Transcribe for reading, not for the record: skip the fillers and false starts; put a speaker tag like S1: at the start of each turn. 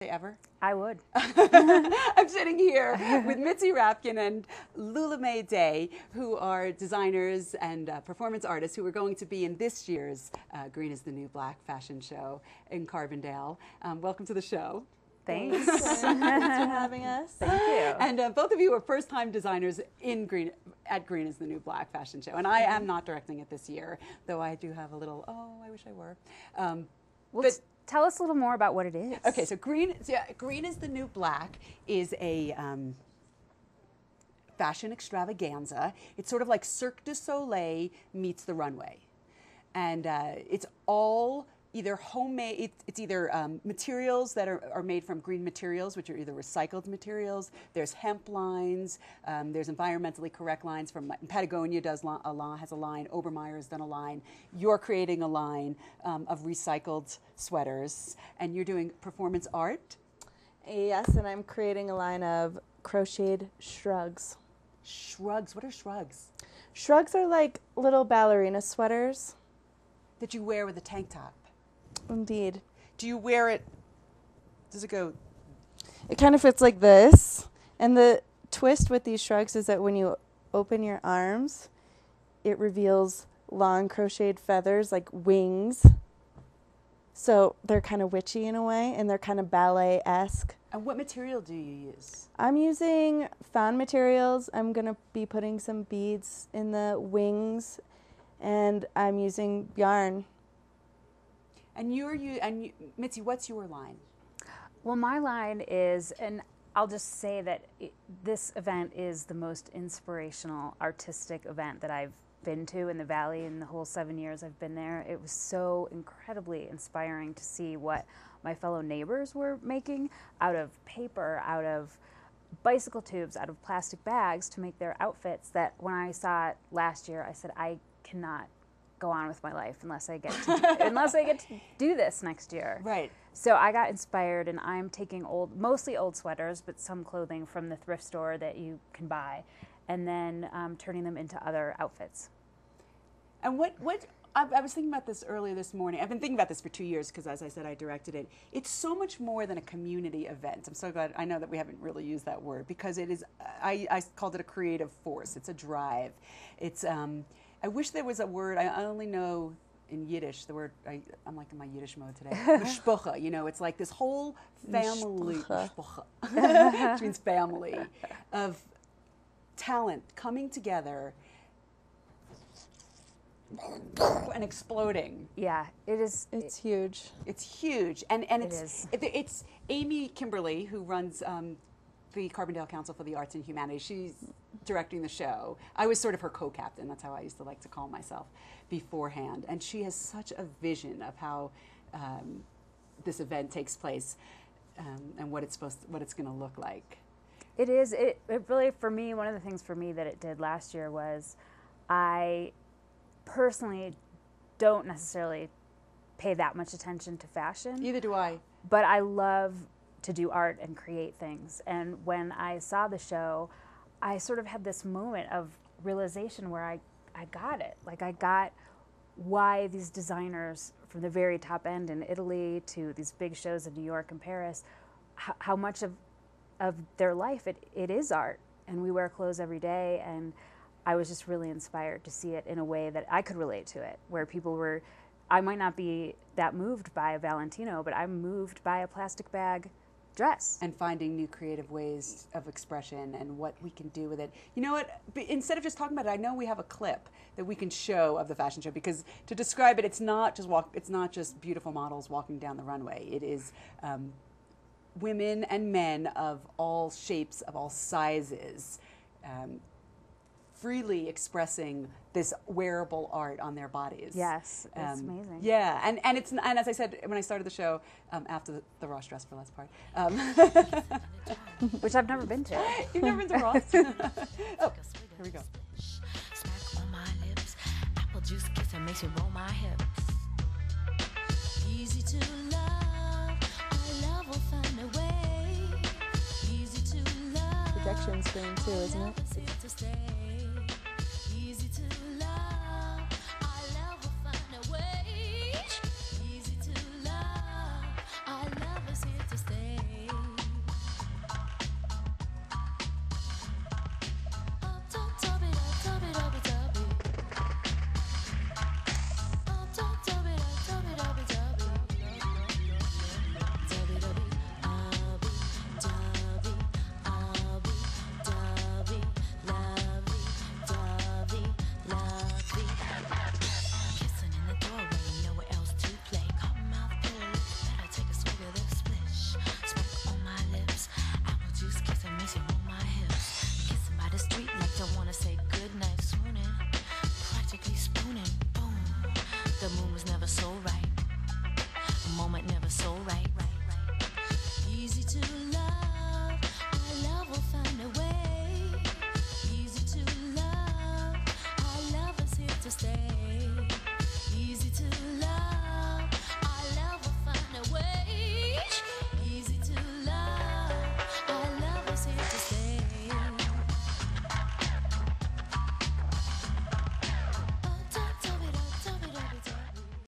S1: Ever?
S2: I would.
S1: I'm sitting here with Mitzi Rapkin and Lula Mae Day, who are designers and performance artists who are going to be in this year's Green is the New Black fashion show in Carbondale. Welcome to the show.
S2: Thanks.
S3: Thanks for having us.
S2: Thank you.
S1: And both of you are first-time designers in Green is the New Black fashion show. And I am not directing it this year, though I do have a little, I wish I were.
S2: But tell us a little more about what it is.
S1: Okay, so Green is the New Black is a fashion extravaganza. It's sort of like Cirque du Soleil meets the runway. And it's all either homemade, it's either materials that are made from green materials, which are either recycled materials. There's hemp lines. There's environmentally correct lines from Patagonia has a line. Obermeyer has done a line. You're creating a line of recycled sweaters, and you're doing performance art.
S3: Yes, and I'm creating a line of crocheted shrugs.
S1: Shrugs. What are shrugs?
S3: Shrugs are like little ballerina sweaters.
S1: That you wear with a tank top.
S3: Indeed.
S1: Do you wear it? Does it go?
S3: It kind of fits like this. And the twist with these shrugs is that when you open your arms, it reveals long crocheted feathers like wings. So they're kind of witchy in a way, and they're kind of ballet-esque.
S1: And what material do you use?
S3: I'm using found materials. I'm going to be putting some beads in the wings, and I'm using yarn.
S1: And Mitzi, what's your line?
S2: Well, my line is, and I'll just say that this event is the most inspirational artistic event that I've been to in the Valley in the whole 7 years I've been there. It was so incredibly inspiring to see what my fellow neighbors were making out of paper, out of bicycle tubes, out of plastic bags to make their outfits that when I saw it last year, I said, I cannot go on with my life unless I get to do this next year.
S1: Right.
S2: So I got inspired, and I'm taking mostly old sweaters, but some clothing from the thrift store that you can buy, and then turning them into other outfits.
S1: And what I was thinking about this earlier this morning. I've been thinking about this for 2 years because, as I said, I directed it. It's so much more than a community event. I'm so glad. I know that we haven't really used that word because it is. I called it a creative force. It's a drive. It's. I wish there was a word. I only know in Yiddish the word. I'm like in my Yiddish mode today. Mishpucha. You know, it's like this whole family, which means family, of talent coming together and exploding.
S2: Yeah, it is.
S3: It's huge.
S1: It's huge, and it's Amy Kimberly who runs the Carbondale Council for the Arts and Humanities. She's directing the show. I was sort of her co-captain. That's how I used to like to call myself beforehand. And she has such a vision of how this event takes place and what it's going to look like.
S2: It is. It really, for me, one of the things for me that it did last year was I personally don't necessarily pay that much attention to fashion.
S1: Neither do I.
S2: But I love to do art and create things. And when I saw the show, I sort of had this moment of realization where I got it. Like I got why these designers from the very top end in Italy to these big shows in New York and Paris, how much of their life it is art. And we wear clothes every day, and I was just really inspired to see it in a way that I could relate to it, where people were, I might not be that moved by a Valentino, but I'm moved by a plastic bag dress.
S1: And finding new creative ways of expression and what we can do with it. You know what? Instead of just talking about it, I know we have a clip that we can show of the fashion show, because to describe it, it's not just beautiful models walking down the runway. It is women and men of all shapes, of all sizes, freely expressing this wearable art on their bodies.
S2: Yes, it's amazing.
S1: Yeah, and as I said when I started the show, after the Ross dress burlesque part,
S2: which I've never been to.
S1: You've never been to Ross? Oh, here we go.
S4: Smack on my lips, apple juice kiss and makes you roll my hips. Easy to love, our love will find a way. Easy to love.
S3: Projection screen too, isn't it?
S4: Here to stay.